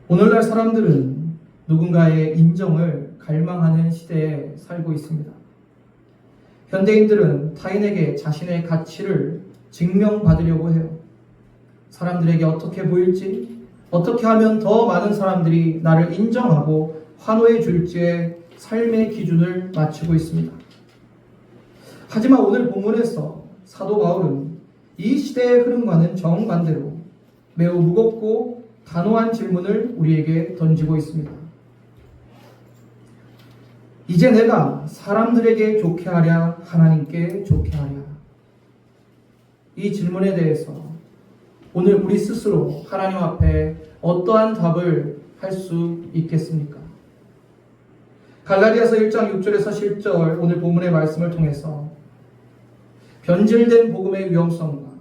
오늘날 사람들은 누군가의 인정을 갈망하는 시대에 살고 있습니다. 현대인들은 타인에게 자신의 가치를 증명받으려고 해요. 사람들에게 어떻게 보일지, 어떻게 하면 더 많은 사람들이 나를 인정하고 환호해 줄지에 삶의 기준을 맞추고 있습니다. 하지만 오늘 본문에서 사도 바울은 이 시대의 흐름과는 정반대로 매우 무겁고 단호한 질문을 우리에게 던지고 있습니다. 이제 내가 사람들에게 좋게 하랴, 하나님께 좋게 하랴? 이 질문에 대해서 오늘 우리 스스로 하나님 앞에 어떠한 답을 할 수 있겠습니까? 갈라디아서 1장 6절에서 10절 오늘 본문의 말씀을 통해서 변질된 복음의 위험성과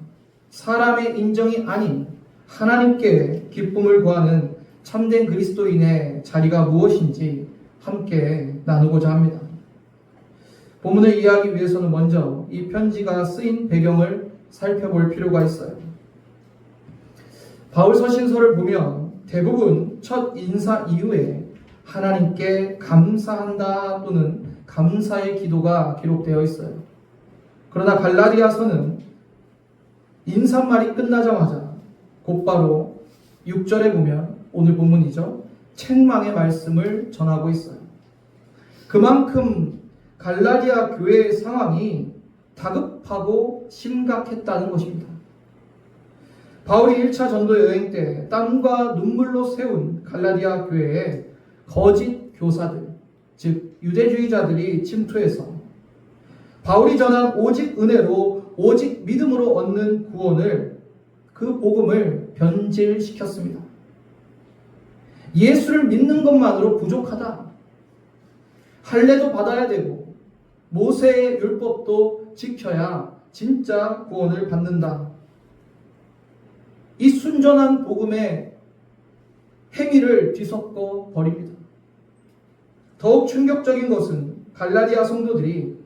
사람의 인정이 아닌 하나님께 기쁨을 구하는 참된 그리스도인의 자리가 무엇인지 함께 나누고자 합니다. 본문을 이해하기 위해서는 먼저 이 편지가 쓰인 배경을 살펴볼 필요가 있어요. 바울 서신서를 보면 대부분 첫 인사 이후에 하나님께 감사한다 또는 감사의 기도가 기록되어 있어요. 그러나 갈라디아서는 인사말이 끝나자마자 곧바로 6절에 보면 오늘 본문이죠. 책망의 말씀을 전하고 있어요. 그만큼 갈라디아 교회의 상황이 다급하고 심각했다는 것입니다. 바울이 1차 전도 여행 때 땀과 눈물로 세운 갈라디아 교회에 거짓 교사들, 즉 유대주의자들이 침투해서 바울이 전한 오직 은혜로 오직 믿음으로 얻는 구원을 그 복음을 변질시켰습니다. 예수를 믿는 것만으로 부족하다. 할례도 받아야 되고 모세의 율법도 지켜야 진짜 구원을 받는다. 이 순전한 복음의 행위를 뒤섞어 버립니다. 더욱 충격적인 것은 갈라디아 성도들이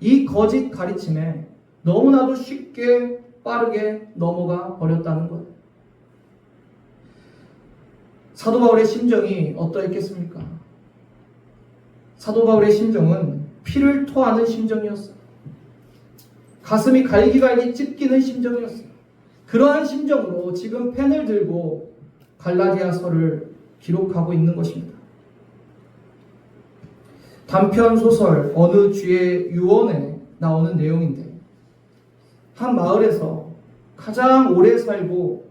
이 거짓 가르침에 너무나도 쉽게 빠르게 넘어가 버렸다는 것. 사도 바울의 심정이 어떠했겠습니까? 사도 바울의 심정은 피를 토하는 심정이었어요. 가슴이 갈기갈기 찢기는 심정이었어요. 그러한 심정으로 지금 펜을 들고 갈라디아서를 기록하고 있는 것입니다. 단편 소설 어느 쥐의 유언에 나오는 내용인데 한 마을에서 가장 오래 살고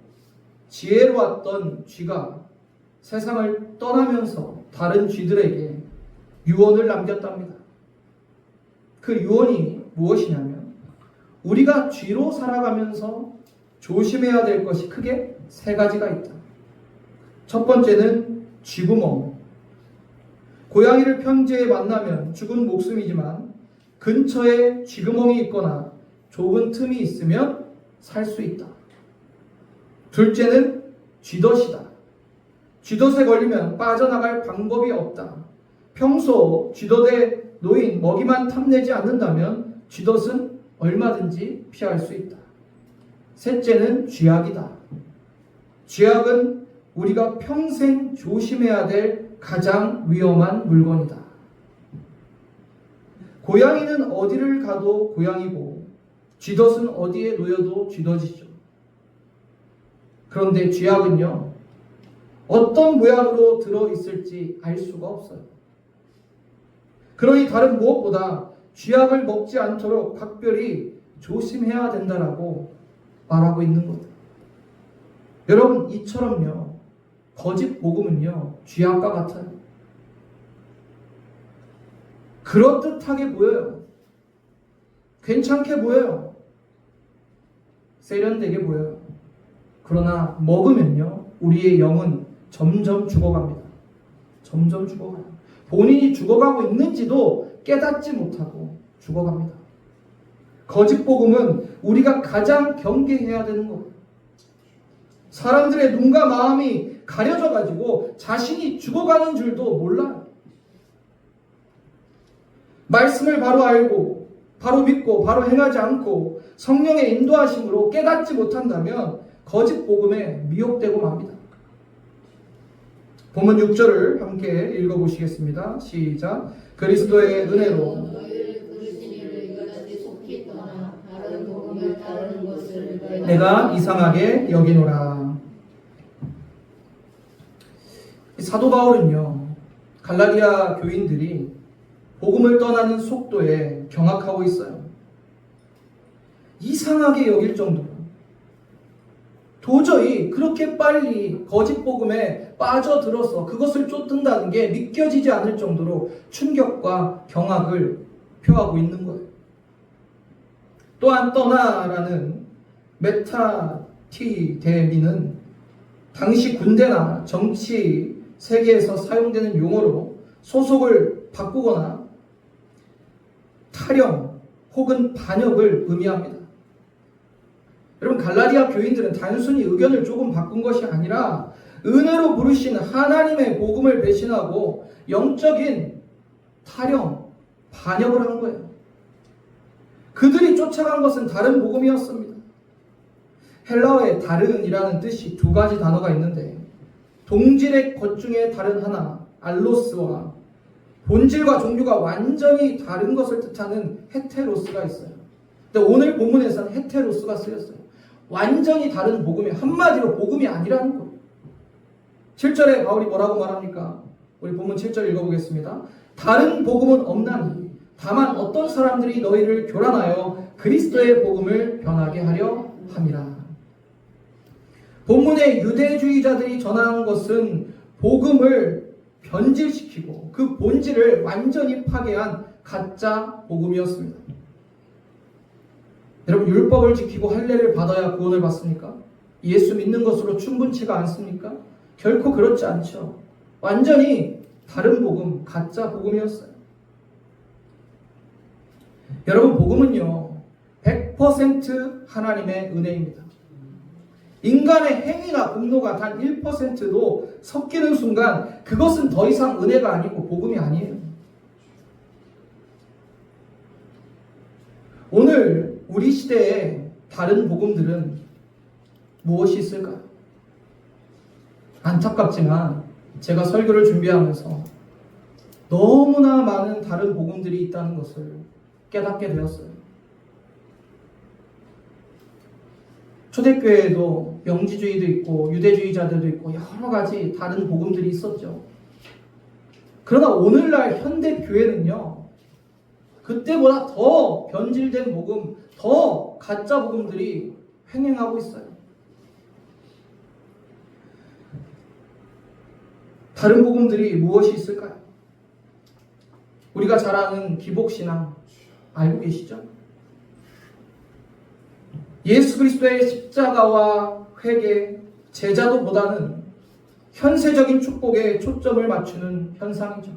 지혜로웠던 쥐가 세상을 떠나면서 다른 쥐들에게 유언을 남겼답니다. 그 유언이 무엇이냐면 우리가 쥐로 살아가면서 조심해야 될 것이 크게 세 가지가 있다. 첫 번째는 쥐구멍. 고양이를 평지에 만나면 죽은 목숨이지만 근처에 쥐구멍이 있거나 좁은 틈이 있으면 살 수 있다. 둘째는 쥐덫이다. 쥐덫에 걸리면 빠져나갈 방법이 없다. 평소 쥐덫에 놓인 먹이만 탐내지 않는다면 쥐덫은 얼마든지 피할 수 있다. 셋째는 쥐약이다. 쥐약은 우리가 평생 조심해야 될 가장 위험한 물건이다. 고양이는 어디를 가도 고양이고 쥐덫은 어디에 놓여도 쥐덫이죠. 그런데 쥐약은요, 어떤 모양으로 들어있을지 알 수가 없어요. 그러니 다른 무엇보다 쥐약을 먹지 않도록 각별히 조심해야 된다라고 말하고 있는 것. 여러분, 이처럼요, 거짓 복음은요, 쥐약과 같아요. 그럴듯하게 보여요. 괜찮게 보여요. 세련되게 보여요. 그러나 먹으면요, 우리의 영은 점점 죽어갑니다. 점점 죽어가요. 본인이 죽어가고 있는지도 깨닫지 못하고 죽어갑니다. 거짓 복음은 우리가 가장 경계해야 되는 거예요. 사람들의 눈과 마음이 가려져 가지고 자신이 죽어가는 줄도 몰라요. 말씀을 바로 알고 바로 믿고 바로 행하지 않고 성령의 인도하심으로 깨닫지 못한다면 거짓 복음에 미혹되고 맙니다. 본문 6절을 함께 읽어보시겠습니다. 시작. 그리스도의 은혜로 내가 이상하게 여기노라. 사도 바울은요, 갈라디아 교인들이 복음을 떠나는 속도에 경악하고 있어요. 이상하게 여길 정도로 도저히 그렇게 빨리 거짓 복음에 빠져들어서 그것을 쫓는다는 게 믿겨지지 않을 정도로 충격과 경악을 표하고 있는 거예요. 또한 떠나라는 메타티데미는 당시 군대나 정치 세계에서 사용되는 용어로 소속을 바꾸거나 탈영 혹은 반역을 의미합니다. 여러분, 갈라디아 교인들은 단순히 의견을 조금 바꾼 것이 아니라 은혜로 부르신 하나님의 복음을 배신하고 영적인 탈영, 반역을 한 거예요. 그들이 쫓아간 것은 다른 복음이었습니다. 헬라어의 다른이라는 뜻이 두 가지 단어가 있는데 동질의 것 중에 다른 하나, 알로스와 본질과 종류가 완전히 다른 것을 뜻하는 헤테로스가 있어요. 근데 오늘 본문에서는 헤테로스가 쓰였어요. 완전히 다른 복음이, 한마디로 복음이 아니라는 거예요. 7절에 바울이 뭐라고 말합니까? 우리 본문 7절 읽어보겠습니다. 다른 복음은 없나니 다만 어떤 사람들이 너희를 교란하여 그리스도의 복음을 변하게 하려 함이라. 본문의 유대주의자들이 전하는 것은 복음을 변질시키고 그 본질을 완전히 파괴한 가짜 복음이었습니다. 여러분, 율법을 지키고 할례를 받아야 구원을 받습니까? 예수 믿는 것으로 충분치가 않습니까? 결코 그렇지 않죠. 완전히 다른 복음, 가짜 복음이었어요. 여러분, 복음은요 100% 하나님의 은혜입니다. 인간의 행위나 분노가 단 1%도 섞이는 순간 그것은 더 이상 은혜가 아니고 복음이 아니에요. 오늘 우리 시대에 다른 복음들은 무엇이 있을까요? 안타깝지만 제가 설교를 준비하면서 너무나 많은 다른 복음들이 있다는 것을 깨닫게 되었어요. 초대교회에도 영지주의도 있고 유대주의자들도 있고 여러 가지 다른 복음들이 있었죠. 그러나 오늘날 현대교회는요, 그때보다 더 변질된 복음, 더 가짜 복음들이 횡행하고 있어요. 다른 복음들이 무엇이 있을까요? 우리가 잘 아는 기복신앙 알고 계시죠? 예수 그리스도의 십자가와 회개, 제자도보다는 현세적인 축복에 초점을 맞추는 현상이죠.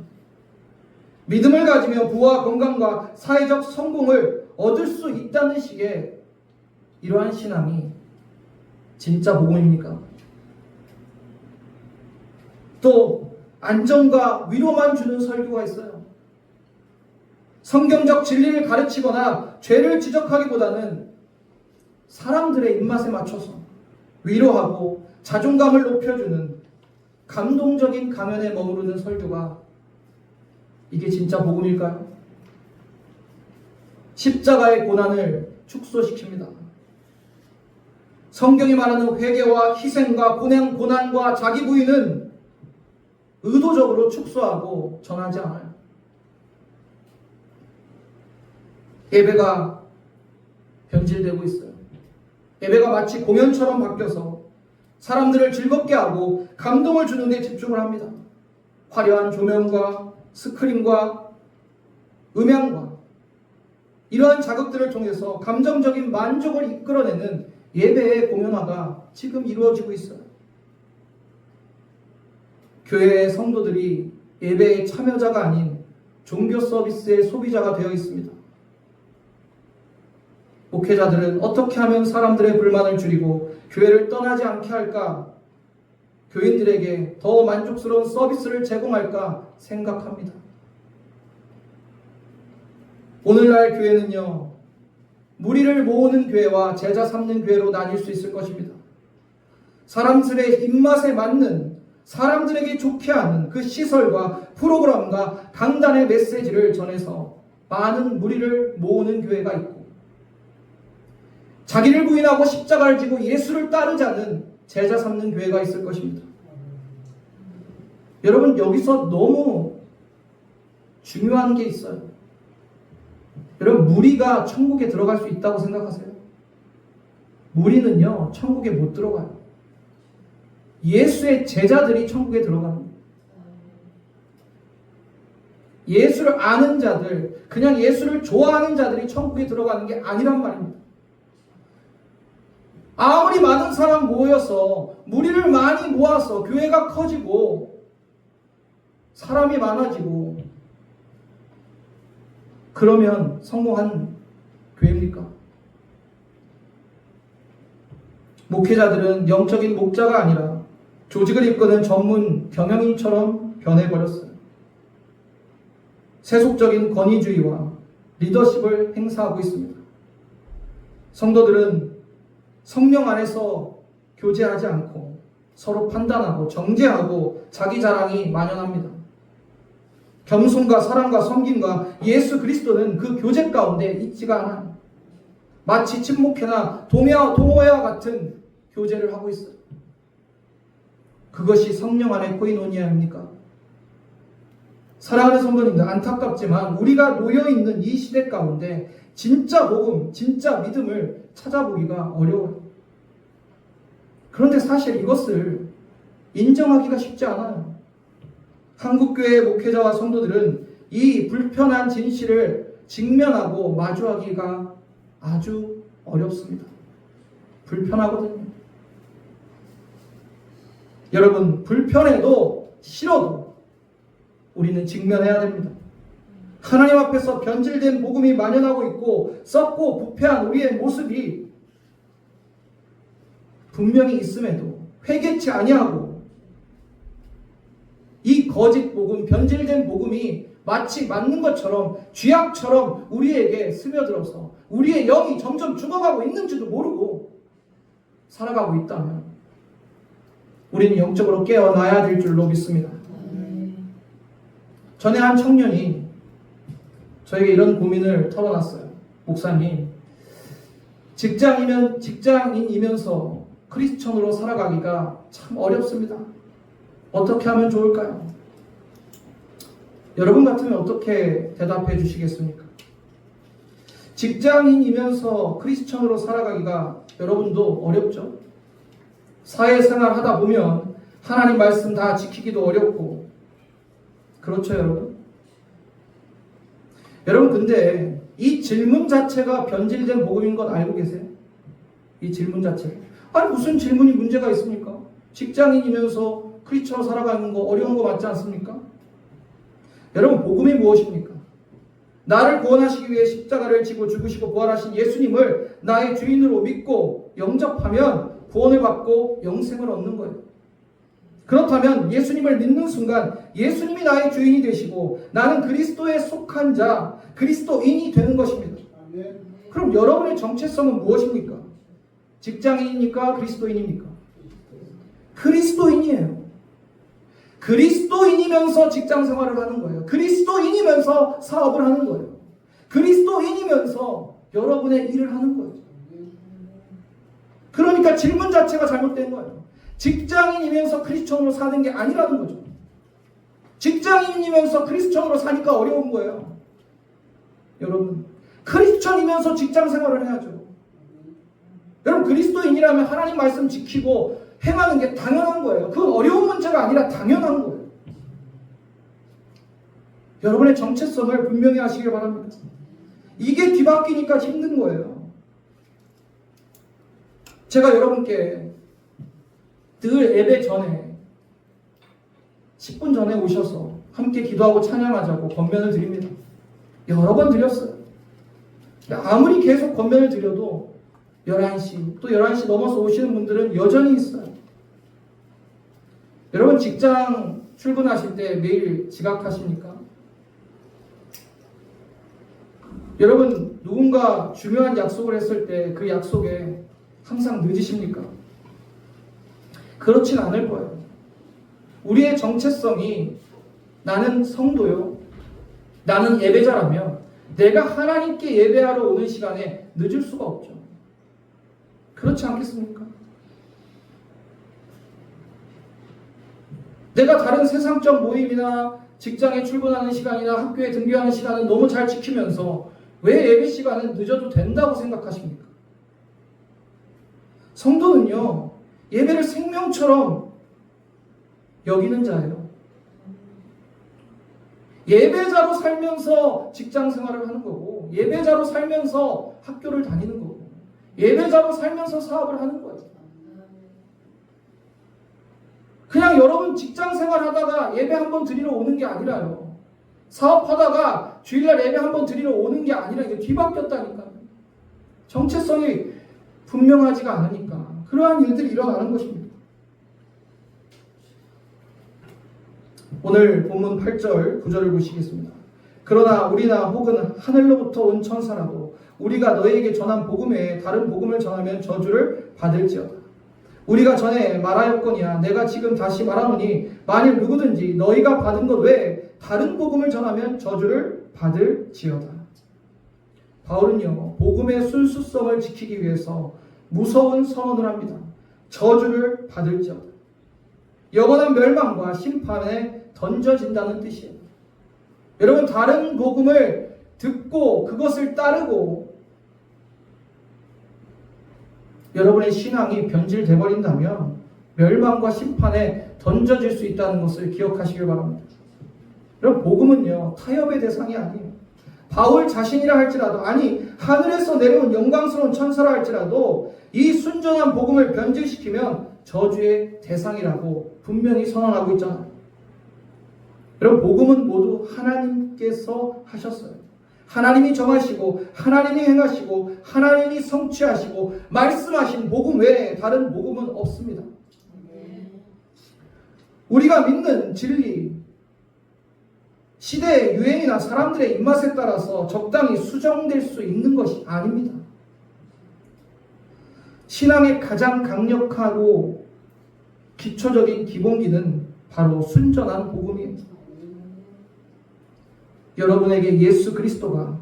믿음을 가지며 부와 건강과 사회적 성공을 얻을 수 있다는 식의 이러한 신앙이 진짜 복음입니까? 또 안정과 위로만 주는 설교가 있어요. 성경적 진리를 가르치거나 죄를 지적하기보다는 사람들의 입맛에 맞춰서 위로하고 자존감을 높여주는 감동적인 강연에 머무르는 설교가 이게 진짜 복음일까요? 십자가의 고난을 축소시킵니다. 성경이 말하는 회개와 희생과 고난과 자기 부인은 의도적으로 축소하고 전하지 않아요. 예배가 변질되고 있어요. 예배가 마치 공연처럼 바뀌어서 사람들을 즐겁게 하고 감동을 주는 데 집중을 합니다. 화려한 조명과 스크린과 음향과 이러한 자극들을 통해서 감정적인 만족을 이끌어내는 예배의 공연화가 지금 이루어지고 있어요. 교회의 성도들이 예배의 참여자가 아닌 종교 서비스의 소비자가 되어 있습니다. 목회자들은 어떻게 하면 사람들의 불만을 줄이고 교회를 떠나지 않게 할까? 교인들에게 더 만족스러운 서비스를 제공할까 생각합니다. 오늘날 교회는요, 무리를 모으는 교회와 제자 삼는 교회로 나뉠 수 있을 것입니다. 사람들의 입맛에 맞는 사람들에게 좋게 하는 그 시설과 프로그램과 강단의 메시지를 전해서 많은 무리를 모으는 교회가 있고, 자기를 부인하고 십자가를 지고 예수를 따르자는 제자 삼는 교회가 있을 것입니다. 여러분, 여기서 너무 중요한 게 있어요. 여러분, 무리가 천국에 들어갈 수 있다고 생각하세요? 무리는요, 천국에 못 들어가요. 예수의 제자들이 천국에 들어갑니다. 예수를 아는 자들, 그냥 예수를 좋아하는 자들이 천국에 들어가는 게 아니란 말입니다. 아무리 많은 사람 모여서 무리를 많이 모아서 교회가 커지고 사람이 많아지고 그러면 성공한 교회입니까? 목회자들은 영적인 목자가 아니라 조직을 이끄는 전문 경영인처럼 변해버렸어요. 세속적인 권위주의와 리더십을 행사하고 있습니다. 성도들은 성령 안에서 교제하지 않고 서로 판단하고 정죄하고 자기 자랑이 만연합니다. 겸손과 사랑과 섬김과 예수 그리스도는 그 교제 가운데 있지가 않아요. 마치 친목회나 동호회와 같은 교제를 하고 있어요. 그것이 성령 안의 코이노니아입니까? 사랑하는 성도님들, 안타깝지만 우리가 놓여있는 이 시대 가운데 진짜 복음, 진짜 믿음을 찾아보기가 어려워요. 그런데 사실 이것을 인정하기가 쉽지 않아요. 한국교회 목회자와 성도들은 이 불편한 진실을 직면하고 마주하기가 아주 어렵습니다. 불편하거든요. 여러분, 불편해도 싫어도 우리는 직면해야 됩니다. 하나님 앞에서 변질된 복음이 만연하고 있고 썩고 부패한 우리의 모습이 분명히 있음에도 회개치 아니하고 이 거짓 복음, 변질된 복음이 마치 맞는 것처럼 쥐약처럼 우리에게 스며들어서 우리의 영이 점점 죽어가고 있는지도 모르고 살아가고 있다면 우리는 영적으로 깨어나야 될 줄로 믿습니다. 전에 한 청년이 저에게 이런 고민을 털어놨어요. 목사님, 직장인이면서 크리스천으로 살아가기가 참 어렵습니다. 어떻게 하면 좋을까요? 여러분 같으면 어떻게 대답해 주시겠습니까? 직장인이면서 크리스천으로 살아가기가 여러분도 어렵죠? 사회생활 하다 보면 하나님 말씀 다 지키기도 어렵고 그렇죠, 여러분? 여러분, 근데 이 질문 자체가 변질된 복음인 건 알고 계세요? 이 질문 자체. 아니, 무슨 질문이 문제가 있습니까? 직장인이면서 크리스천으로 살아가는 거 어려운 거 맞지 않습니까? 여러분, 복음이 무엇입니까? 나를 구원하시기 위해 십자가를 지고 죽으시고 부활하신 예수님을 나의 주인으로 믿고 영접하면 구원을 받고 영생을 얻는 거예요. 그렇다면 예수님을 믿는 순간 예수님이 나의 주인이 되시고 나는 그리스도에 속한 자, 그리스도인이 되는 것입니다. 그럼 여러분의 정체성은 무엇입니까? 직장인입니까? 그리스도인입니까? 그리스도인이에요. 그리스도인이면서 직장 생활을 하는 거예요. 그리스도인이면서 사업을 하는 거예요. 그리스도인이면서 여러분의 일을 하는 거예요. 그러니까 질문 자체가 잘못된 거예요. 직장인이면서 크리스천으로 사는 게 아니라는 거죠. 직장인이면서 크리스천으로 사니까 어려운 거예요. 여러분, 크리스천이면서 직장 생활을 해야죠. 여러분, 그리스도인이라면 하나님 말씀 지키고 행하는 게 당연한 거예요. 그건 어려운 문제가 아니라 당연한 거예요. 여러분의 정체성을 분명히 하시길 바랍니다. 이게 뒤바뀌니까 힘든 거예요. 제가 여러분께 늘 예배 전에 10분 전에 오셔서 함께 기도하고 찬양하자고 권면을 드립니다. 여러 번 드렸어요. 아무리 계속 권면을 드려도 11시, 또 11시 넘어서 오시는 분들은 여전히 있어요. 여러분, 직장 출근하실 때 매일 지각하십니까? 여러분, 누군가 중요한 약속을 했을 때 그 약속에 항상 늦으십니까? 그렇진 않을 거예요. 우리의 정체성이 나는 성도요, 나는 예배자라면 내가 하나님께 예배하러 오는 시간에 늦을 수가 없죠. 그렇지 않겠습니까? 내가 다른 세상적 모임이나 직장에 출근하는 시간이나 학교에 등교하는 시간을 너무 잘 지키면서 왜 예배 시간은 늦어도 된다고 생각하십니까? 성도는요, 예배를 생명처럼 여기는 자예요. 예배자로 살면서 직장 생활을 하는 거고, 예배자로 살면서 학교를 다니는 거고, 예배자로 살면서 사업을 하는 거예요. 그냥 여러분 직장 생활 하다가 예배 한번 드리러 오는 게 아니라요. 사업하다가 주일날 예배 한번 드리러 오는 게 아니라 이게 뒤바뀌었다니까요. 정체성이 분명하지가 않으니까 그러한 일들이 일어나는 것입니다. 오늘 본문 8절 9절을 보시겠습니다. 그러나 우리나 혹은 하늘로부터 온 천사라도 우리가 너희에게 전한 복음 외에 다른 복음을 전하면 저주를 받을지어다. 우리가 전에 말하였거니와 내가 지금 다시 말하노니 만일 누구든지 너희가 받은 것 외에 다른 복음을 전하면 저주를 받을지어다. 바울은요, 복음의 순수성을 지키기 위해서 무서운 선언을 합니다. 저주를 받을지어다. 영원한 멸망과 심판에 던져진다는 뜻이에요. 여러분, 다른 복음을 듣고 그것을 따르고 여러분의 신앙이 변질돼 버린다면 멸망과 심판에 던져질 수 있다는 것을 기억하시길 바랍니다. 여러분, 복음은요, 타협의 대상이 아니에요. 바울 자신이라 할지라도, 아니 하늘에서 내려온 영광스러운 천사라 할지라도 이 순전한 복음을 변질시키면 저주의 대상이라고 분명히 선언하고 있잖아요. 여러분, 복음은 모두 하나님께서 하셨어요. 하나님이 정하시고 하나님이 행하시고 하나님이 성취하시고 말씀하신 복음 외에 다른 복음은 없습니다. 우리가 믿는 진리, 시대의 유행이나 사람들의 입맛에 따라서 적당히 수정될 수 있는 것이 아닙니다. 신앙의 가장 강력하고 기초적인 기본기는 바로 순전한 복음이에요. 여러분에게 예수 그리스도가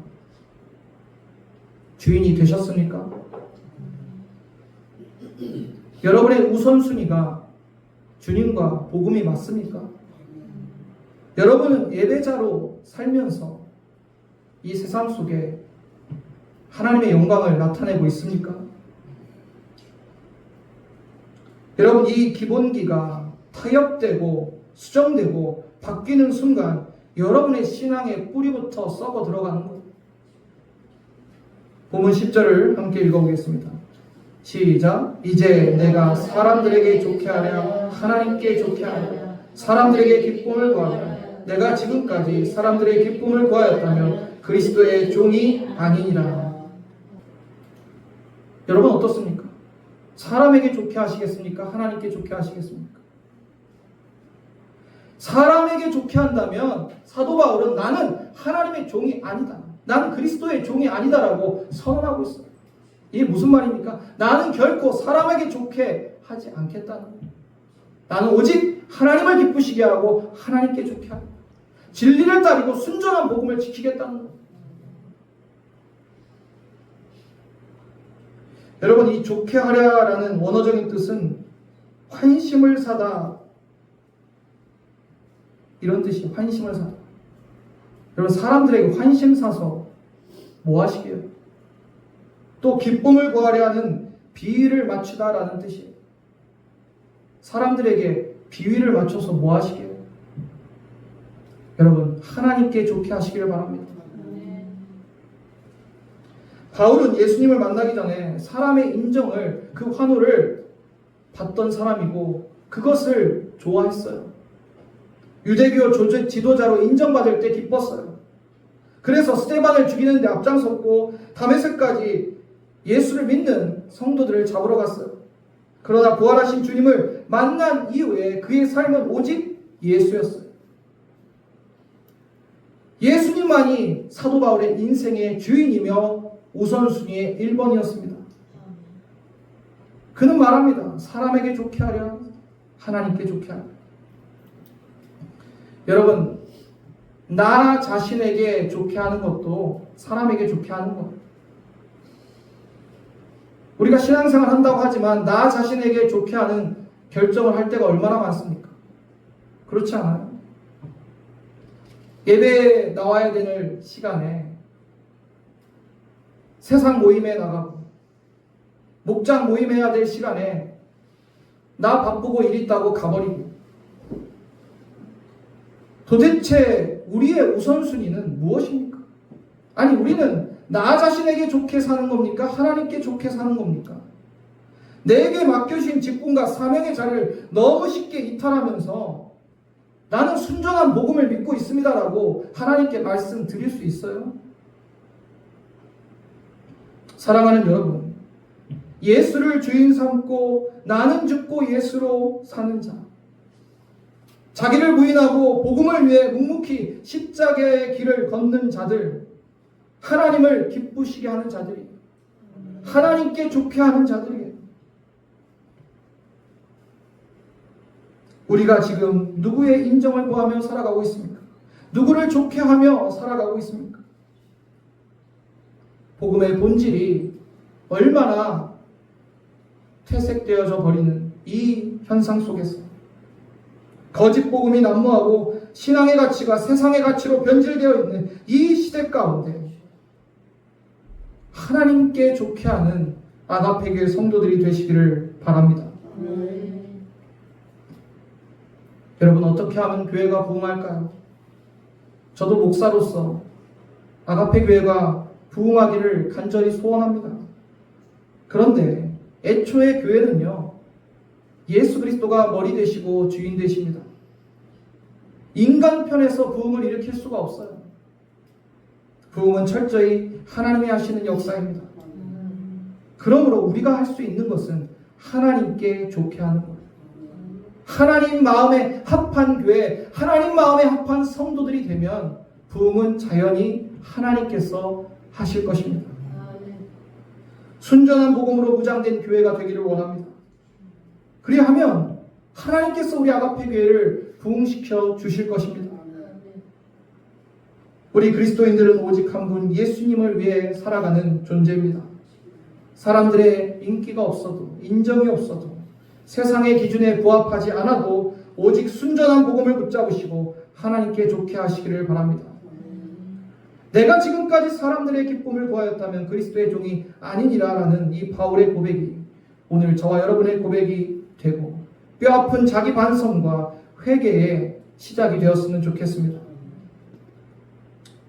주인이 되셨습니까? 여러분의 우선순위가 주님과 복음이 맞습니까? 여러분은 예배자로 살면서 이 세상 속에 하나님의 영광을 나타내고 있습니까? 여러분, 이 기본기가 타협되고 수정되고 바뀌는 순간 여러분의 신앙의 뿌리부터 썩어 들어가는 거예요. 본문 10절을 함께 읽어보겠습니다. 시작. 이제 내가 사람들에게 좋게 하랴 하나님께 좋게 하랴 사람들에게 기쁨을 구하랴 내가 지금까지 사람들의 기쁨을 구하였다면 그리스도의 종이 아니니라. 여러분 어떻습니까? 사람에게 좋게 하시겠습니까? 하나님께 좋게 하시겠습니까? 사람에게 좋게 한다면 사도 바울은 나는 하나님의 종이 아니다, 나는 그리스도의 종이 아니다라고 선언하고 있어요. 이게 무슨 말입니까? 나는 결코 사람에게 좋게 하지 않겠다는 거예요. 나는 오직 하나님을 기쁘시게 하고 하나님께 좋게 하고 진리를 따르고 순전한 복음을 지키겠다는 거예요. 여러분, 이 좋게 하랴라는 원어적인 뜻은 환심을 사다, 이런 뜻이에요. 환심을 사다. 여러분, 사람들에게 환심 사서 뭐 하시게요? 또 기쁨을 구하려 하는 비위를 맞추다라는 뜻이에요. 사람들에게 비위를 맞춰서 뭐 하시게요? 여러분, 하나님께 좋게 하시기를 바랍니다. 바울은 예수님을 만나기 전에 사람의 인정을, 그 환호를 받던 사람이고 그것을 좋아했어요. 유대교 지도자로 인정받을 때 기뻤어요. 그래서 스데반을 죽이는 데 앞장섰고 다메섹까지 예수를 믿는 성도들을 잡으러 갔어요. 그러나 부활하신 주님을 만난 이후에 그의 삶은 오직 예수였어요. 예수님만이 사도 바울의 인생의 주인이며 우선순위의 1번이었습니다. 그는 말합니다. 사람에게 좋게 하려 하나님께 좋게 하려. 여러분, 나 자신에게 좋게 하는 것도 사람에게 좋게 하는 거예요. 우리가 신앙생활 한다고 하지만 나 자신에게 좋게 하는 결정을 할 때가 얼마나 많습니까? 그렇지 않아요? 예배에 나와야 되는 시간에 세상 모임에 나가고 목장 모임해야 될 시간에 나 바쁘고 일 있다고 가버리고, 도대체 우리의 우선순위는 무엇입니까? 아니, 우리는 나 자신에게 좋게 사는 겁니까? 하나님께 좋게 사는 겁니까? 내게 맡겨진 직분과 사명의 자리를 너무 쉽게 이탈하면서 나는 순전한 복음을 믿고 있습니다라고 하나님께 말씀드릴 수 있어요? 사랑하는 여러분, 예수를 주인 삼고 나는 죽고 예수로 사는 자, 자기를 부인하고 복음을 위해 묵묵히 십자가의 길을 걷는 자들, 하나님을 기쁘시게 하는 자들이, 하나님께 좋게 하는 자들이에요. 우리가 지금 누구의 인정을 구하며 살아가고 있습니까? 누구를 좋게 하며 살아가고 있습니까? 복음의 본질이 얼마나 퇴색되어져 버리는 이 현상 속에서 거짓 복음이 난무하고 신앙의 가치가 세상의 가치로 변질되어 있는 이 시대 가운데 하나님께 좋게 하는 아가페 교회 성도들이 되시기를 바랍니다. 여러분, 어떻게 하면 교회가 부흥할까요? 저도 목사로서 아가페 교회가 부흥하기를 간절히 소원합니다. 그런데 애초에 교회는요, 예수 그리스도가 머리 되시고 주인 되십니다. 인간 편에서 부흥을 일으킬 수가 없어요. 부흥은 철저히 하나님이 하시는 역사입니다. 그러므로 우리가 할 수 있는 것은 하나님께 좋게 하는 것. 하나님 마음에 합한 교회, 하나님 마음에 합한 성도들이 되면 부흥은 자연히 하나님께서 하실 것입니다. 순전한 복음으로 무장된 교회가 되기를 원합니다. 그리하면 하나님께서 우리 아가페 교회를 부흥시켜 주실 것입니다. 우리 그리스도인들은 오직 한 분 예수님을 위해 살아가는 존재입니다. 사람들의 인기가 없어도, 인정이 없어도, 세상의 기준에 부합하지 않아도 오직 순전한 복음을 붙잡으시고 하나님께 좋게 하시기를 바랍니다. 내가 지금까지 사람들의 기쁨을 구하였다면 그리스도의 종이 아니니라라는 이 바울의 고백이 오늘 저와 여러분의 고백이 되고 뼈아픈 자기 반성과 회개의 시작이 되었으면 좋겠습니다.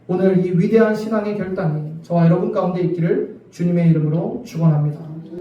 오늘 이 위대한 신앙의 결단이 저와 여러분 가운데 있기를 주님의 이름으로 축원합니다.